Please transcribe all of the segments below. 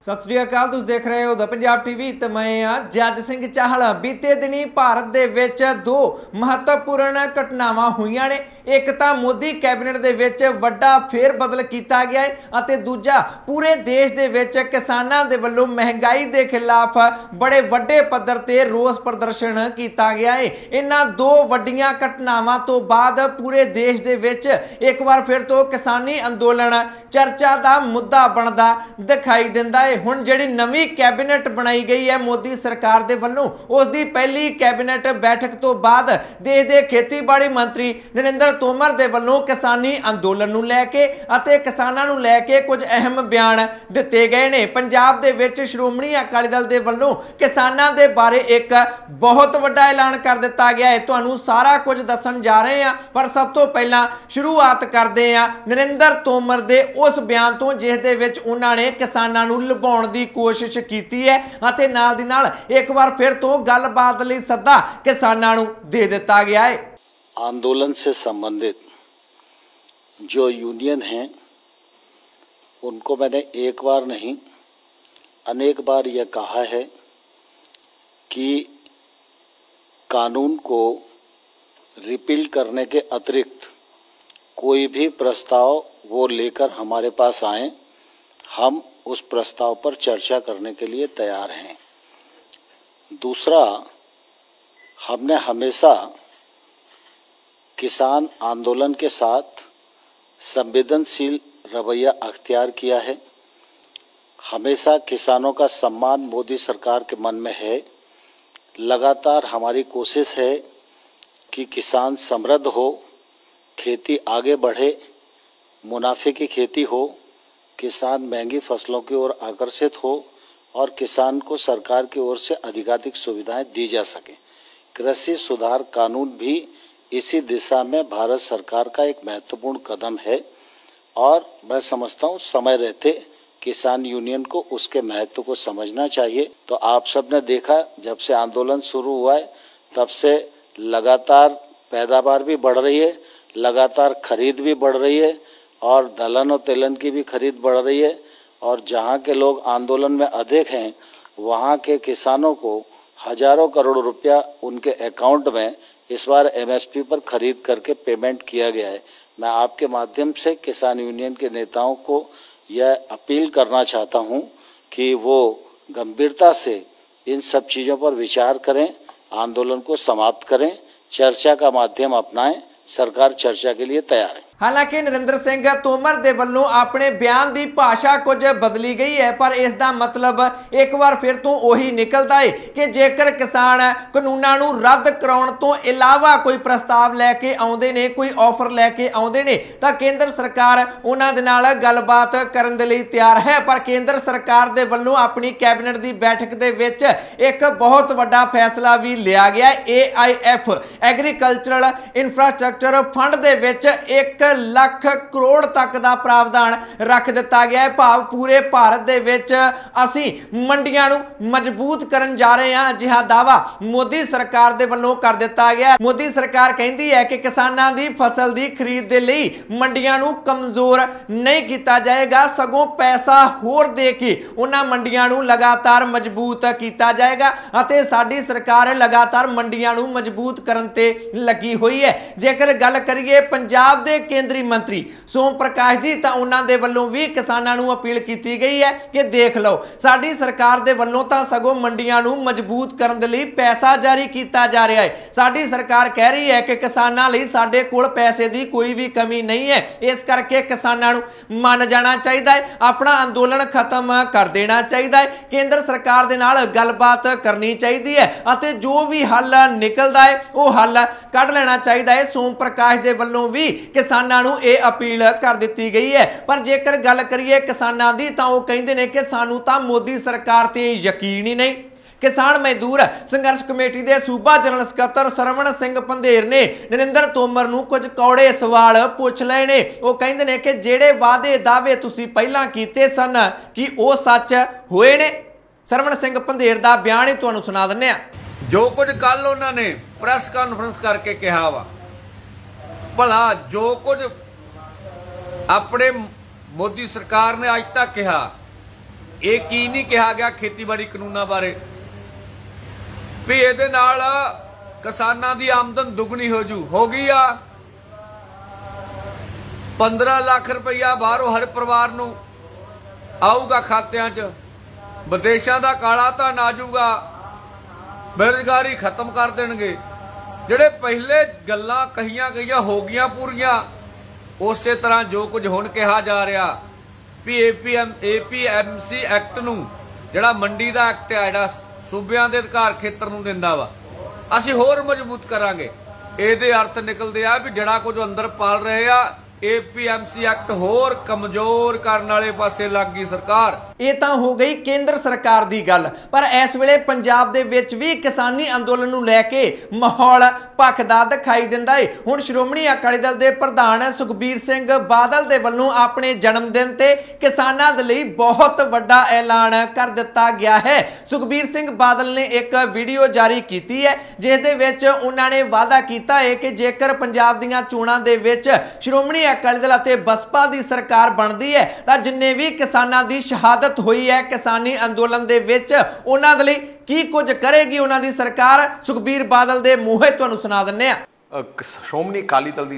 सत श्री अकाल, तुसीं देख रहे हो द पंजाब टीवी ते मैं हां जज सिंह चाहल। बीते दिनी भारत दे विच दो महत्वपूर्ण घटनावां होईयां ने। एक तां मोदी कैबिनेट दे विच वड्डा फेर बदल कीता गया है अते दूजा पूरे देश दे विच किसानां दे वल्लों महंगाई दे खिलाफ बड़े वड्डे पद्धर ते रोस प्रदर्शन कीता गया है। इन्हां दो वड्डियां घटनावां तो बाद पूरे देश दे विच एक बार फिर तो किसानी अंदोलन चर्चा दा मुद्दा बनदा दिखाई दिंदा है। हुण जिहड़ी नवीं कैबिनेट बनाई गई है मोदी सरकार दे वल्लों, उस दी पहली कैबिनेट बैठक तो बाद देश दे खेतीबाड़ी मंत्री नरेंद्र तोमर दे वल्लों किसानी अंदोलन नूं लैके अते किसानां नूं लैके कुछ अहम बयान दिते गए ने। पंजाब दे विच श्रोमणी अकाली दल दे वल्लों किसानां दे बारे एक बहुत वड्डा ऐलान कर दिता गया है। तुहानूं सारा कुछ दस्सण जा रहे हैं, पर सब तो पहला शुरुआत करदे हां नरेंद्र तोमर दे उस बयान तो जिस दे विच उन्हां ने किसानां नूं लुभाउण दी कोशिश कीती है अते नाल दी नाल एक बार फिर तो गलबात लई सद्दा किसानां नूं दे दिता गया है। आंदोलन से संबंधित जो यूनियन हैं उनको मैंने एक बार नहीं अनेक बार यह कहा है कि कानून को रिपील करने के अतिरिक्त कोई भी प्रस्ताव वो लेकर हमारे पास आए, हम उस प्रस्ताव पर चर्चा करने के लिए तैयार हैं। दूसरा, हमने हमेशा किसान आंदोलन के साथ संवेदनशील रवैया अख्तियार किया है। हमेशा किसानों का सम्मान मोदी सरकार के मन में है। लगातार हमारी कोशिश है कि किसान समृद्ध हो, खेती आगे बढ़े, मुनाफे की खेती हो, किसान महंगी फसलों की ओर आकर्षित हो और किसान को सरकार की ओर से अधिकाधिक सुविधाएं दी जा सके। कृषि सुधार कानून भी इसी दिशा में भारत सरकार का एक महत्वपूर्ण कदम है और मैं समझता हूँ समय रहते किसान यूनियन को उसके महत्व को समझना चाहिए। तो आप सब ने देखा, जब से आंदोलन शुरू हुआ है तब से लगातार पैदावार भी बढ़ रही है, लगातार खरीद भी बढ़ रही है और दलहन और तिलहन की भी खरीद बढ़ रही है। और जहाँ के लोग आंदोलन में अधिक हैं वहाँ के किसानों को हजारों करोड़ रुपया उनके अकाउंट में इस बार एमएसपी पर खरीद करके पेमेंट किया गया है। मैं आपके माध्यम से किसान यूनियन के नेताओं को यह अपील करना चाहता हूँ कि वो गंभीरता से इन सब चीज़ों पर विचार करें, आंदोलन को समाप्त करें, चर्चा का माध्यम अपनाएं। सरकार चर्चा के लिए तैयार है। हालांकि नरेंद्र सिंह तोमर दे वल्लों अपने बयान की भाषा कुछ बदली गई है, पर इसका मतलब एक बार फिर तो वही निकलता है कि जेकर किसान कानूनां नूं रद्द कराउण तो इलावा कोई प्रस्ताव लैके आउंदे ने, कोई ऑफर लैके आउंदे ने, तां केंद्र सरकार उन्हां दे नाल गलबात करन दे लई तैयार है। पर केंद्र सरकार दे वल्लों अपनी कैबिनेट की बैठक दे विच एक बहुत वड्डा फैसला भी लिया गया है। AIF एग्रीकल्चरल इंफ्रास्ट्रक्चर फंड दे विच 1 लाख करोड़ तक का प्रावधान रख दिता गया है। भाव पूरे भारत दे विच असी मंडियां नूं मजबूत करन जा रहे हैं, जिहा दावा मोदी सरकार दे वल्लों कर दिता गया। मोदी सरकार कहती है कि किसानां दी फसल दी खरीद दे लई मंडियां नूं कमजोर नहीं किया जाएगा, सगों पैसा होर दे के उन्हां मंडियां नूं लगातार मजबूत किया जाएगा अते साडी सरकार लगातार मंडियां नूं मजबूत करन ते लगी हुई है। जेकर गल करिए पंजाब दे केंद्रीय मंत्री सोम प्रकाश जी, तां उन्हां दे वल्लों भी किसानां नूं अपील कीती गई है कि देख लो साडी सरकार दे वल्लों तां सगों मंडियां नूं मजबूत करन दे लई पैसा जारी कीता जा रहा है। साडी सरकार कह रही है कि किसानां लई साडे कोल पैसे दी कोई भी कमी नहीं है, इस करके किसानां नूं मन जाना चाहिए है, अपना अंदोलन खत्म कर देना चाहिए है, केंद्र सरकार दे नाल गलबात करनी चाहिए है अते जो भी हल निकलदा है वो हल कढ लेना चाहिए है। सोम प्रकाश दे वल्लों भी किसानां नूं ये अपील कर दी गई है। पर जेकर गल करिए किसानां दी तां वो कहिंदे ने कि सानूं तां मोदी सरकार ते यकीन ही नहीं। किसान मजदूर संघर्ष कमेटी के सूबा जनरल सकत्तर सरवण सिंह पंधेर ने नरेंद्र तोमर नूं कुछ कौड़े सवाल पूछ लए ने। वो कहिंदे ने कि जेड़े वादे दावे तुसीं पहलां कीते सन कि वो सच होए ने। सरवण सिंह पंधेर दा बयान ही तुहानूं सुना दिंदे आ। जो कुछ कल उन्होंने प्रेस कॉन्फ्रेंस करके कहा वा, भला जो कुछ अपने मोदी सरकार ने अज तक कहा ਇਹ ਕੀ ਨਹੀਂ ਕਿਹਾ ਗਿਆ ਖੇਤੀਬਾੜੀ ਕਾਨੂੰਨਾਂ ਬਾਰੇ ਵੀ ਇਹਦੇ ਨਾਲ ਕਿਸਾਨਾਂ ਦੀ ਆਮਦਨ ਦੁੱਗਣੀ ਹੋ ਗਈ ਆ। 15 ਲੱਖ ਰੁਪਈਆ ਬਾਹਰੋਂ ਹਰ ਪਰਿਵਾਰ ਨੂੰ ਆਊਗਾ ਖਾਤਿਆਂ 'ਚ, ਵਿਦੇਸ਼ਾਂ ਦਾ ਕਾਲਾ ਧਨ ਆ ਜਾਊਗਾ, ਬੇਰੁਜ਼ਗਾਰੀ ਖਤਮ ਕਰ ਦੇਣਗੇ। ਜਿਹੜੇ ਪਹਿਲੇ ਗੱਲਾਂ ਕਹੀਆਂ ਗਈਆਂ ਹੋ ਗਈਆਂ ਪੂਰੀਆਂ। ਉਸੇ ਤਰ੍ਹਾਂ ਜੋ ਕੁਝ ਹੁਣ ਕਿਹਾ ਜਾ ਰਿਹਾ ਵੀ APMC ਐਕਟ ਨੂੰ, ਜਿਹੜਾ ਮੰਡੀ ਦਾ ਐਕਟ ਹੈ, ਜਿਹੜਾ ਸੂਬਿਆਂ ਦੇ ਅਧਿਕਾਰ ਖੇਤਰ ਨੂੰ ਦਿੰਦਾ ਵਾ, ਅਸੀਂ ਹੋਰ ਮਜ਼ਬੂਤ ਕਰਾਂਗੇ। ਇਹਦੇ ਅਰਥ ਨਿਕਲਦੇ ਆ ਵੀ ਜਿਹੜਾ ਕੁਝ ਅੰਦਰ ਪਾਲ ਰਹੇ ਆ, APMC ਐਕਟ ਹੋਰ ਕਮਜ਼ੋਰ ਕਰਨ ਵਾਲੇ ਪਾਸੇ ਲੱਗ ਗਈ ਸਰਕਾਰ। ਇਹ ਤਾਂ ਹੋ ਗਈ ਕੇਂਦਰ ਸਰਕਾਰ ਦੀ ਗੱਲ, ਪਰ ਇਸ ਵੇਲੇ ਪੰਜਾਬ ਦੇ ਵਿੱਚ ਵੀ ਕਿਸਾਨੀ ਅੰਦੋਲਨ ਨੂੰ ਲੈ ਕੇ ਮਾਹੌਲ ਭਖਦਾ ਦਿਖਾਈ ਦਿੰਦਾ ਹੈ। ਹੁਣ ਸ਼੍ਰੋਮਣੀ ਅਕਾਲੀ ਦਲ ਦੇ ਪ੍ਰਧਾਨ ਸੁਖਬੀਰ ਸਿੰਘ ਬਾਦਲ ਦੇ ਵੱਲੋਂ ਆਪਣੇ ਜਨਮ ਦਿਨ ਤੇ ਕਿਸਾਨਾਂ ਦੇ ਲਈ ਬਹੁਤ ਵੱਡਾ ਐਲਾਨ ਕਰ ਦਿੱਤਾ ਗਿਆ ਹੈ। ਸੁਖਬੀਰ ਸਿੰਘ ਬਾਦਲ ਨੇ ਇੱਕ ਵੀਡੀਓ ਜਾਰੀ ਕੀਤੀ ਹੈ, ਜਿਸ ਦੇ ਵਿੱਚ ਉਹਨਾਂ ਨੇ ਵਾਅਦਾ ਕੀਤਾ ਹੈ ਕਿ ਜੇਕਰ ਪੰਜਾਬ ਦੀਆਂ ਚੋਣਾਂ ਦੇ ਵਿੱਚ ਸ਼੍ਰੋਮਣੀ ਅਕਾਲੀ ਦਲ ਅਤੇ ਬਸਪਾ ਦੀ ਸਰਕਾਰ ਬਣਦੀ ਹੈ ਤਾਂ ਜਿੰਨੇ ਵੀ ਕਿਸਾਨਾਂ ਦੀ ਸ਼ਹਾਦਤ ਹੋਈ ਹੈ ਕਿਸਾਨੀ ਅੰਦੋਲਨ ਦੇ ਵਿੱਚ, ਉਹਨਾਂ ਦੇ ਲਈ ਕੀ ਕੁਝ ਕਰੇਗੀ ਉਹਨਾਂ ਦੀ ਸਰਕਾਰ। ਸੁਖਬੀਰ ਬਾਦਲ ਦੇ ਮੂੰਹੋਂ ਤੁਹਾਨੂੰ ਸੁਣਾ ਦਿੰਨੇ ਆ। ਸ਼੍ਰੋਮਣੀ ਅਕਾਲੀ ਦਲ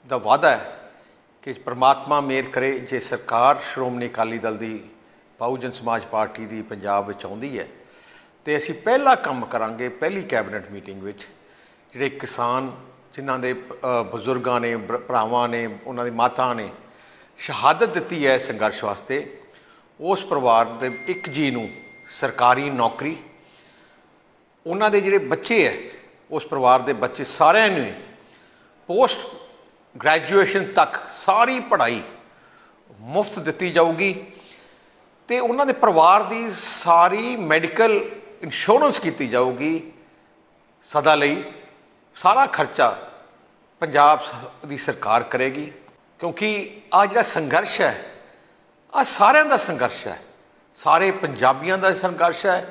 ਦਾ ਵਾਅਦਾ ਹੈ ਕਿ ਪ੍ਰਮਾਤਮਾ ਮਿਹਰ ਕਰੇ, ਜੇ ਸਰਕਾਰ ਸ਼੍ਰੋਮਣੀ ਅਕਾਲੀ ਦਲ ਦੀ ਬਹੁਜਨ ਸਮਾਜ ਪਾਰਟੀ ਦੀ ਪੰਜਾਬ ਵਿੱਚ ਆਉਂਦੀ ਹੈ ਤੇ ਅਸੀਂ ਪਹਿਲਾ ਕੰਮ ਕਰਾਂਗੇ, ਪਹਿਲੀ ਕੈਬਨਿਟ ਮੀਟਿੰਗ ਵਿੱਚ ਜਿਹੜੇ ਕਿਸਾਨ ਜਿਨ੍ਹਾਂ ਦੇ ਬਜ਼ੁਰਗਾਂ ਨੇ, ਭਰਾਵਾਂ ਨੇ, ਉਹਨਾਂ ਦੀ ਮਾਤਾ ਨੇ ਸ਼ਹਾਦਤ ਦਿੱਤੀ ਹੈ ਸੰਘਰਸ਼ ਵਾਸਤੇ, ਉਸ ਪਰਿਵਾਰ ਦੇ ਇੱਕ ਜੀ ਨੂੰ ਸਰਕਾਰੀ ਨੌਕਰੀ, ਉਹਨਾਂ ਦੇ ਜਿਹੜੇ ਬੱਚੇ ਹੈ, ਉਸ ਪਰਿਵਾਰ ਦੇ ਬੱਚੇ ਸਾਰਿਆਂ ਨੂੰ ਪੋਸਟ ਗ੍ਰੈਜੂਏਸ਼ਨ ਤੱਕ ਸਾਰੀ ਪੜ੍ਹਾਈ ਮੁਫਤ ਦਿੱਤੀ ਜਾਊਗੀ ਤੇ ਉਹਨਾਂ ਦੇ ਪਰਿਵਾਰ ਦੀ ਸਾਰੀ ਮੈਡੀਕਲ ਇੰਸ਼ੋਰੈਂਸ ਕੀਤੀ ਜਾਊਗੀ ਸਦਾ ਲਈ। ਸਾਰਾ ਖਰਚਾ ਪੰਜਾਬ ਦੀ ਸਰਕਾਰ ਕਰੇਗੀ, ਕਿਉਂਕਿ ਆ ਜਿਹੜਾ ਸੰਘਰਸ਼ ਹੈ, ਆ ਸਾਰਿਆਂ ਦਾ ਸੰਘਰਸ਼ ਹੈ, ਸਾਰੇ ਪੰਜਾਬੀਆਂ ਦਾ ਸੰਘਰਸ਼ ਹੈ,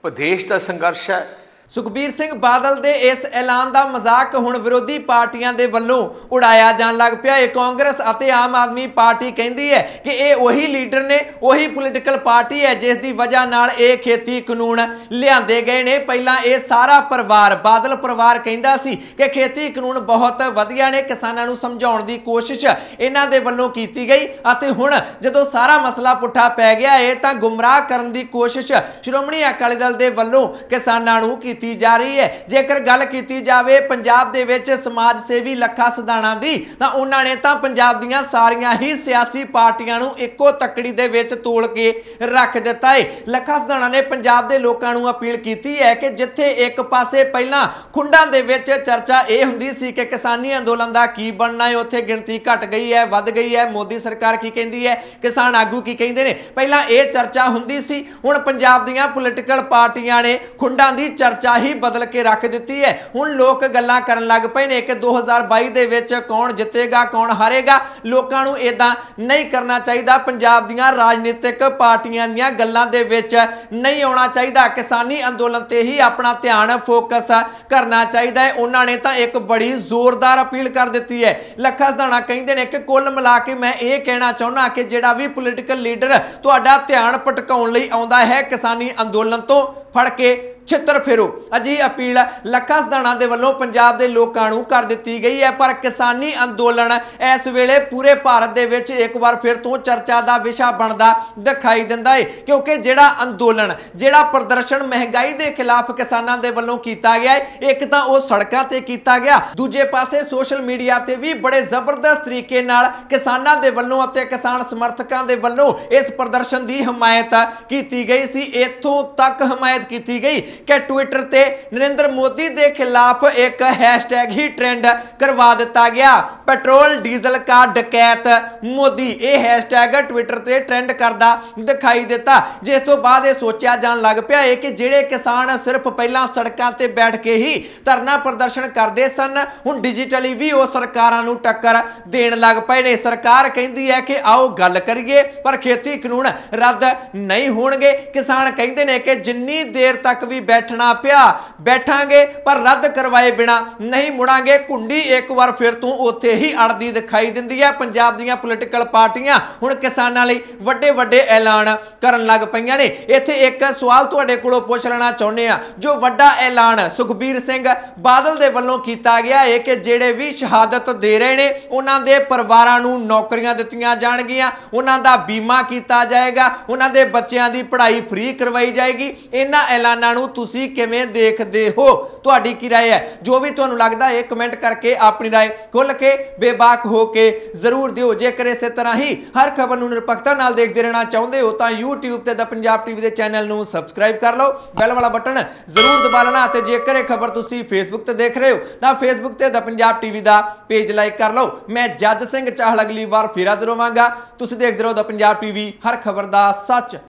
ਪ੍ਰਦੇਸ਼ ਦਾ ਸੰਘਰਸ਼ ਹੈ। ਸੁਖਬੀਰ ਸਿੰਘ ਬਾਦਲ ਦੇ ਇਸ ਐਲਾਨ ਦਾ ਮਜ਼ਾਕ ਹੁਣ ਵਿਰੋਧੀ ਪਾਰਟੀਆਂ ਦੇ ਵੱਲੋਂ ਉਡਾਇਆ ਜਾਣ ਲੱਗ ਪਿਆ ਹੈ। ਕਾਂਗਰਸ ਅਤੇ ਆਮ ਆਦਮੀ ਪਾਰਟੀ ਕਹਿੰਦੀ ਹੈ ਕਿ ਇਹ ਉਹੀ ਲੀਡਰ ਨੇ, ਉਹੀ ਪੋਲੀਟੀਕਲ ਪਾਰਟੀ ਹੈ ਜਿਸ ਦੀ ਵਜ੍ਹਾ ਨਾਲ ਇਹ ਖੇਤੀ ਕਾਨੂੰਨ ਲਿਆਂਦੇ ਗਏ ਨੇ। ਪਹਿਲਾਂ ਇਹ ਸਾਰਾ ਪਰਿਵਾਰ, ਬਾਦਲ ਪਰਿਵਾਰ ਕਹਿੰਦਾ ਸੀ ਕਿ ਖੇਤੀ ਕਾਨੂੰਨ ਬਹੁਤ ਵਧੀਆ ਨੇ, ਕਿਸਾਨਾਂ ਨੂੰ ਸਮਝਾਉਣ ਦੀ ਕੋਸ਼ਿਸ਼ ਇਹਨਾਂ ਦੇ ਵੱਲੋਂ ਕੀਤੀ ਗਈ ਅਤੇ ਹੁਣ ਜਦੋਂ ਸਾਰਾ ਮਸਲਾ ਪੁੱਠਾ ਪੈ ਗਿਆ ਹੈ ਤਾਂ ਗੁੰਮਰਾਹ ਕਰਨ ਦੀ ਕੋਸ਼ਿਸ਼ ਸ਼੍ਰੋਮਣੀ ਅਕਾਲੀ ਦਲ ਦੇ ਵੱਲੋਂ ਕਿਸਾਨਾਂ ਨੂੰ ਕੀਤੀ ਜਾ ਰਹੀ ਹੈ। ਜੇਕਰ ਗੱਲ ਕੀਤੀ ਜਾਵੇ ਪੰਜਾਬ ਦੇ ਵਿੱਚ ਸਮਾਜ ਸੇਵੀ ਲੱਖਾ ਸਿਧਾਣਾ ਦੀ, ਤਾਂ ਉਹਨਾਂ ਨੇ ਤਾਂ ਪੰਜਾਬ ਦੀਆਂ ਸਾਰੀਆਂ ਹੀ ਸਿਆਸੀ ਪਾਰਟੀਆਂ ਨੂੰ ਇੱਕੋ ਤੱਕੜੀ ਦੇ ਵਿੱਚ ਤੋਲ ਕੇ ਰੱਖ ਦਿੱਤਾ ਹੈ। ਲੱਖਾ ਸਿਧਾਣਾ ਨੇ ਪੰਜਾਬ ਦੇ ਲੋਕਾਂ ਨੂੰ ਅਪੀਲ ਕੀਤੀ ਹੈ ਕਿ ਜਿੱਥੇ ਇੱਕ ਪਾਸੇ ਪਹਿਲਾਂ ਖੁੰਡਾਂ ਦੇ ਵਿੱਚ ਚਰਚਾ ਇਹ ਹੁੰਦੀ ਸੀ ਕਿ ਕਿਸਾਨੀ ਅੰਦੋਲਨ ਦਾ ਕੀ ਬਣਨਾ ਹੈ, ਉੱਥੇ ਗਿਣਤੀ ਘਟ ਗਈ ਹੈ, ਵੱਧ ਗਈ ਹੈ, ਮੋਦੀ ਸਰਕਾਰ ਕੀ ਕਹਿੰਦੀ ਹੈ, ਕਿਸਾਨ ਆਗੂ ਕੀ ਕਹਿੰਦੇ ਨੇ, ਪਹਿਲਾਂ ਇਹ ਚਰਚਾ ਹੁੰਦੀ ਸੀ। ਹੁਣ ਪੰਜਾਬ ਦੀਆਂ ਪੋਲੀਟੀਕਲ ਪਾਰਟੀਆਂ ਨੇ ਖੁੰਡਾਂ ਦੀ ਚਰਚਾ ਹੀ ਬਦਲ ਕੇ ਰੱਖ ਦਿੱਤੀ ਹੈ। ਹੁਣ ਲੋਕ ਗੱਲਾਂ ਕਰਨ ਲੱਗ ਪਏ ਨੇ ਕਿ 2022 ਦੇ ਵਿੱਚ ਕੌਣ ਜਿੱਤੇਗਾ, ਕੌਣ ਹਾਰੇਗਾ। ਲੋਕਾਂ ਨੂੰ ਇਦਾਂ ਨਹੀਂ ਕਰਨਾ ਚਾਹੀਦਾ, ਪੰਜਾਬ ਦੀਆਂ ਰਾਜਨੀਤਿਕ ਪਾਰਟੀਆਂ ਦੀਆਂ ਗੱਲਾਂ ਦੇ ਵਿੱਚ ਨਹੀਂ ਆਉਣਾ ਚਾਹੀਦਾ, ਕਿਸਾਨੀ ਅੰਦੋਲਨ ਤੇ ਹੀ ਆਪਣਾ ਧਿਆਨ ਫੋਕਸ ਕਰਨਾ ਚਾਹੀਦਾ ਹੈ। ਉਹਨਾਂ ਨੇ ਤਾਂ ਇੱਕ ਬੜੀ ਜ਼ੋਰਦਾਰ ਅਪੀਲ ਕਰ ਦਿੱਤੀ ਹੈ। ਲੱਖਾ ਸਿਧਾਣਾ ਕਹਿੰਦੇ ਨੇ ਕਿ ਕੁੱਲ ਮਿਲਾ ਕੇ ਮੈਂ ਇਹ ਕਹਿਣਾ ਚਾਹੁੰਦਾ ਕਿ ਜਿਹੜਾ ਵੀ ਪੋਲੀਟੀਕਲ ਲੀਡਰ ਤੁਹਾਡਾ ਧਿਆਨ ਭਟਕਾਉਣ ਲਈ ਆਉਂਦਾ ਹੈ ਕਿਸਾਨੀ ਅੰਦੋਲਨ ਤੋਂ, ਫੜ ਕੇ ਛਿੱਤਰ ਫੇਰੋ। ਅਜਿਹੀ ਅਪੀਲ ਲੱਖਾ ਸਿਧਾਣਾ ਦੇ ਵੱਲੋਂ ਪੰਜਾਬ ਦੇ ਲੋਕਾਂ ਨੂੰ ਕਰ ਦਿੱਤੀ ਗਈ ਹੈ। ਪਰ ਕਿਸਾਨੀ ਅੰਦੋਲਨ ਇਸ ਵੇਲੇ ਪੂਰੇ ਭਾਰਤ ਦੇ ਵਿੱਚ ਇੱਕ ਵਾਰ ਫਿਰ ਤੋਂ ਚਰਚਾ ਦਾ ਵਿਸ਼ਾ ਬਣਦਾ ਦਿਖਾਈ ਦਿੰਦਾ ਹੈ, ਕਿਉਂਕਿ ਜਿਹੜਾ ਅੰਦੋਲਨ, ਜਿਹੜਾ ਪ੍ਰਦਰਸ਼ਨ ਮਹਿੰਗਾਈ ਦੇ ਖਿਲਾਫ ਕਿਸਾਨਾਂ ਦੇ ਵੱਲੋਂ ਕੀਤਾ ਗਿਆ ਹੈ, ਇੱਕ ਤਾਂ ਉਹ ਸੜਕਾਂ ਤੇ ਕੀਤਾ ਗਿਆ, ਦੂਜੇ ਪਾਸੇ ਸੋਸ਼ਲ ਮੀਡੀਆ ਤੇ ਵੀ ਬੜੇ ਜ਼ਬਰਦਸਤ ਤਰੀਕੇ ਨਾਲ ਕਿਸਾਨਾਂ ਦੇ ਵੱਲੋਂ ਅਤੇ ਕਿਸਾਨ ਸਮਰਥਕਾਂ ਦੇ ਵੱਲੋਂ ਇਸ ਪ੍ਰਦਰਸ਼ਨ ਦੀ ਹਮਾਇਤ ਕੀਤੀ ਗਈ ਸੀ। ਇੱਥੋਂ ਤੱਕ ਹਮਾਇਤ ਕੀਤੀ ਗਈ ਕਿ ट्विटर ते नरेंद्र मोदी के खिलाफ एक हैशटैग ही ट्रेंड करवा दिता गया, पेट्रोल डीजल का डकैत मोदी। यह हैशटैग ट्विटर ते ट्रेंड करता दिखाई दिता, जिस तो बाद यह सोचा जान लग पिया है कि जिहड़े किसान सिर्फ पहला सड़कों ते बैठ के ही धरना प्रदर्शन करते सन, हुण डिजिटली भी वो सरकारां नूं टक्कर देण लग पए ने। सरकार कहती है कि आओ गल करिए पर खेती कानून रद्द नहीं होणगे। किसान कहते हैं कि जिन्नी देर तक भी बैठना पिया, बैठांगे पर रद्द करवाए बिना नहीं मुड़ांगे। कुंडी एक बार फिर तू उत्थे ही अड़दी दिखाई दिंदी है। पंजाब दीयां पोलिटिकल पार्टियां हुण किसानां लई वड्डे वड्डे ऐलान करन लग पईयां ने। इत्थे एक सवाल तुहाडे कोलों पुछ लेना चाहुंदे आ, जो वड्डा ऐलान सुखबीर सिंह बादल दे वल्लों कीता गया है कि जिहड़े भी शहादत दे रहे ने उन्हां दे परिवारां नूं नौकरियां दित्तियां जाणगीਆਂ, उन्हां दा बीमा कीता जाएगा, उन्हां दे बच्चियां दी पढ़ाई फ्री करवाई जाएगी। इन्हां ऐलानां नूं तुसीं किवें देखदे हो? तुहाडी की राय है? जो भी तुहानूं लगदा है कमेंट करके अपनी राय खुल के बेबाक हो के जरूर दिओ। जेकर इस तरह ही हर खबर नूं निरपक्षता नाल देखदे रहना चाहुंदे हो तां YouTube ते the Punjab TV they channel नूं सबसक्राइब कर लो, बैल वाला बटन जरूर दबा लेना। ते जेकर यह खबर तुसीं फेसबुक ते देख रहे हो तां फेसबुक ते द पंजाब टीवी दा पेज लाइक कर लो। मैं जज सिंह चाहल अगली बार फिर हाज़र होवांगा। तुसीं देखदे रहो द पंजाब टीवी, हर खबर दा सच।